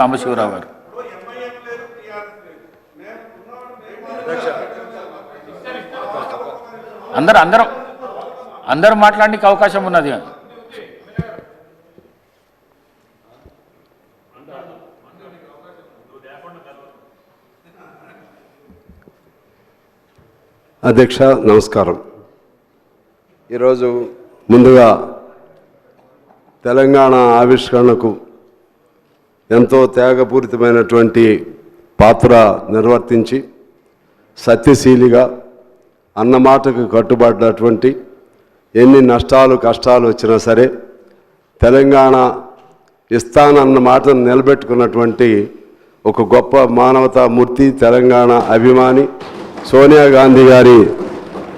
సాంబశివరావు గారు. అందరూ మాట్లాడడానికి అవకాశం ఉన్నది. అధ్యక్ష నమస్కారం. ఈరోజు ముందుగా తెలంగాణ ఆవిష్కరణకు ఎంతో త్యాగపూరితమైనటువంటి పాత్ర నిర్వర్తించి సత్యశీలిగా అన్నమాటకు కట్టుబడినటువంటి ఎన్ని నష్టాలు కష్టాలు వచ్చినా సరే తెలంగాణ ఇస్తానన్న మాటను నిలబెట్టుకున్నటువంటి ఒక గొప్ప మానవతామూర్తి తెలంగాణ అభిమాని సోనియా గాంధీ గారి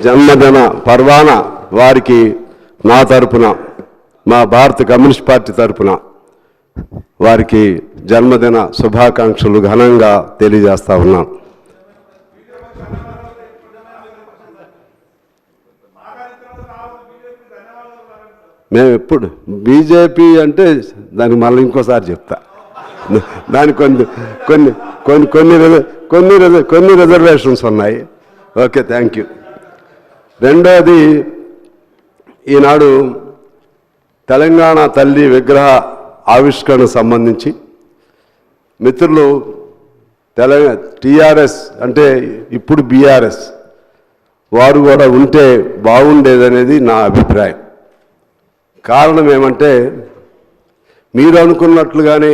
జన్మదిన పర్వాన వారికి నా తరపున మా భారత కమ్యూనిస్ట్ పార్టీ తరపున వారికి జన్మదిన శుభాకాంక్షలు ఘనంగా తెలియజేస్తా ఉన్నాం. మేము ఎప్పుడు బీజేపీ అంటే దానికి మళ్ళీ ఇంకోసారి చెప్తా, దానికి కొన్ని రిజర్వేషన్స్ ఉన్నాయి. Okay, thank you. రెండోది, ఈనాడు తెలంగాణ తల్లి విగ్రహ ఆవిష్కరణకు సంబంధించి మిత్రులు టీఆర్ఎస్ అంటే ఇప్పుడు బీఆర్ఎస్ వారు కూడా ఉంటే బాగుండేదనేది నా అభిప్రాయం. కారణం ఏమంటే, మీరు అనుకున్నట్లుగానే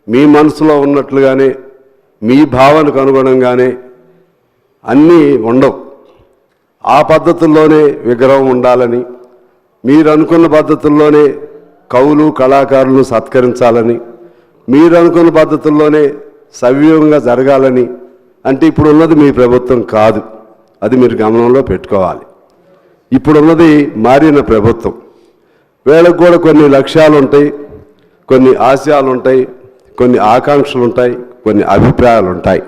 మీ మనసులో ఉన్నట్లుగానే మీ భావనకు అనుగుణంగానే అన్నీ ఉండవు. ఆ పద్ధతుల్లోనే విగ్రహం ఉండాలని, మీరు అనుకున్న పద్ధతుల్లోనే కవులు కళాకారులను సత్కరించాలని, మీరు అనుకున్న పద్ధతుల్లోనే సవ్యంగా జరగాలని అంటే ఇప్పుడు ఉన్నది మీ ప్రభుత్వం కాదు. అది మీరు గమనంలో పెట్టుకోవాలి. ఇప్పుడున్నది మారిన ప్రభుత్వం. వీళ్ళకు కూడా కొన్ని లక్ష్యాలు ఉంటాయి, కొన్ని ఆశయాలు ఉంటాయి, కొన్ని ఆకాంక్షలు ఉంటాయి, కొన్ని అభిప్రాయాలు ఉంటాయి.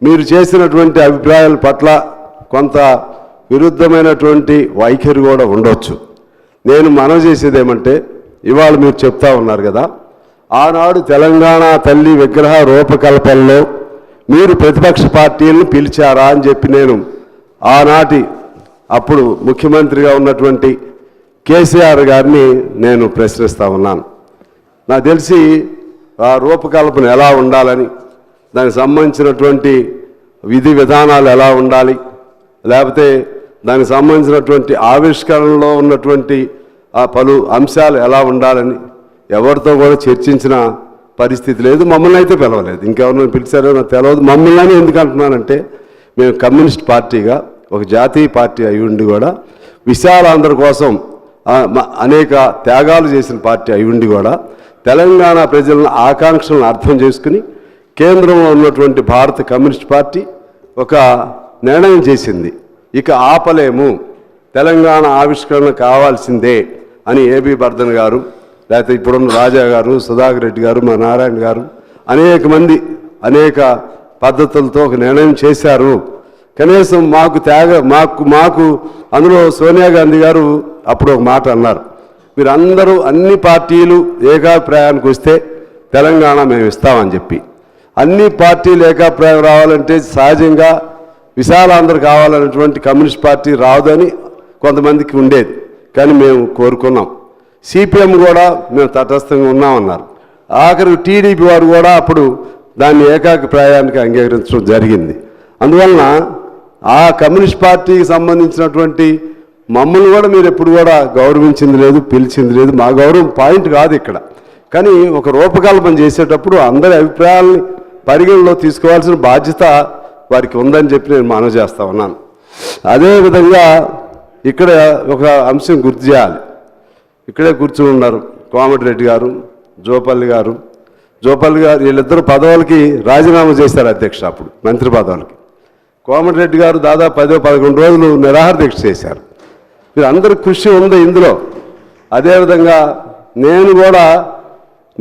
మీరు చేసినటువంటి అభిప్రాయాల పట్ల కొంత విరుద్ధమైనటువంటి వైఖరి కూడా ఉండొచ్చు. నేను మనవి చేసేది ఏమంటే, ఇవాళ మీరు చెప్తా ఉన్నారు కదా, ఆనాడు తెలంగాణ తల్లి విగ్రహ రూపకల్పనలో మీరు ప్రతిపక్ష పార్టీలను పిలిచారా అని చెప్పి నేను ఆనాటి అప్పుడు ముఖ్యమంత్రిగా ఉన్నటువంటి కేసీఆర్ గారిని నేను ప్రశ్నిస్తూ ఉన్నాను. నాకు తెలిసి ఆ రూపకల్పన ఎలా ఉండాలని, దానికి సంబంధించినటువంటి విధి విధానాలు ఎలా ఉండాలి, లేకపోతే దానికి సంబంధించినటువంటి ఆవిష్కరణలో ఉన్నటువంటి ఆ పలు అంశాలు ఎలా ఉండాలని ఎవరితో కూడా చర్చించిన పరిస్థితి లేదు. మమ్మల్ని అయితే పిలవలేదు. ఇంకెవరిని పిలిచారో నాకు తెలియదు. మమ్మల్ని ఎందుకు అంటున్నానంటే, మేము కమ్యూనిస్ట్ పార్టీగా ఒక జాతీయ పార్టీ అయి ఉండి కూడా విశాలాంధ్ర కోసం అనేక త్యాగాలు చేసిన పార్టీ అయి ఉండి కూడా తెలంగాణ ప్రజల ఆకాంక్షలను అర్థం చేసుకుని కేంద్రంలో ఉన్నటువంటి భారత కమ్యూనిస్ట్ పార్టీ ఒక నిర్ణయం చేసింది. ఇక ఆపలేము, తెలంగాణ ఆవిష్కరణ కావాల్సిందే అని ఏబీ బర్ధన్ గారు, లేకపోతే ఇప్పుడున్న రాజా గారు, సుధాకర్ రెడ్డి గారు, మా నారాయణ గారు అనేక మంది అనేక పద్ధతులతో ఒక నిర్ణయం చేశారు. కనీసం మాకు అందులో సోనియా గాంధీ గారు అప్పుడు ఒక మాట అన్నారు, మీరందరూ అన్ని పార్టీలు ఏకాభిప్రాయానికి వస్తే తెలంగాణ మేము ఇస్తామని చెప్పి. అన్ని పార్టీలు ఏకాభిప్రాయం రావాలంటే సహజంగా విశాలాంధ్ర కావాలన్నటువంటి కమ్యూనిస్ట్ పార్టీ రాదని కొంతమందికి ఉండేది, కానీ మేము కోరుకున్నాం. సిపిఎం కూడా మేము తటస్థంగా ఉన్నామన్నారు. ఆఖరి టీడీపీ వారు కూడా అప్పుడు దాన్ని ఏకాభిప్రాయానికి అంగీకరించడం జరిగింది. అందువలన ఆ కమ్యూనిస్ట్ పార్టీకి సంబంధించినటువంటి మమ్మల్ని కూడా మీరు ఎప్పుడు కూడా గౌరవించింది లేదు, పిలిచింది లేదు. మా గౌరవం పాయింట్ కాదు ఇక్కడ. కానీ ఒక రూపకల్పన చేసేటప్పుడు అందరి అభిప్రాయాలని పరిగణలో తీసుకోవాల్సిన బాధ్యత వారికి ఉందని చెప్పి నేను మనవి చేస్తా ఉన్నాను. అదేవిధంగా ఇక్కడ ఒక అంశం గుర్తు చేయాలి. ఇక్కడే కూర్చుని ఉన్నారు కోమటిరెడ్డి గారు, జోపల్లి గారు వీళ్ళిద్దరు పదవులకి రాజీనామా చేశారు అధ్యక్ష. అప్పుడు మంత్రి పదవులకి కోమటిరెడ్డి గారు దాదాపు 10-11 రోజులు నిరాహార దీక్ష చేశారు. మీరు అందరి కృషి ఉంది ఇందులో. అదేవిధంగా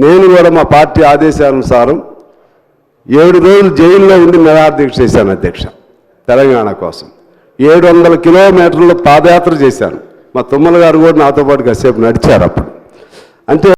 నేను కూడా మా పార్టీ ఆదేశానుసారం 7 రోజులు జైల్లో ఉండి నిరాహార దీక్ష చేశాను అధ్యక్ష. తెలంగాణ కోసం 700 కిలోమీటర్ల పాదయాత్ర చేశాను. మా తుమ్మల గారు కూడా నాతో పాటు కాసేపు నడిచారు అప్పుడు. అంటే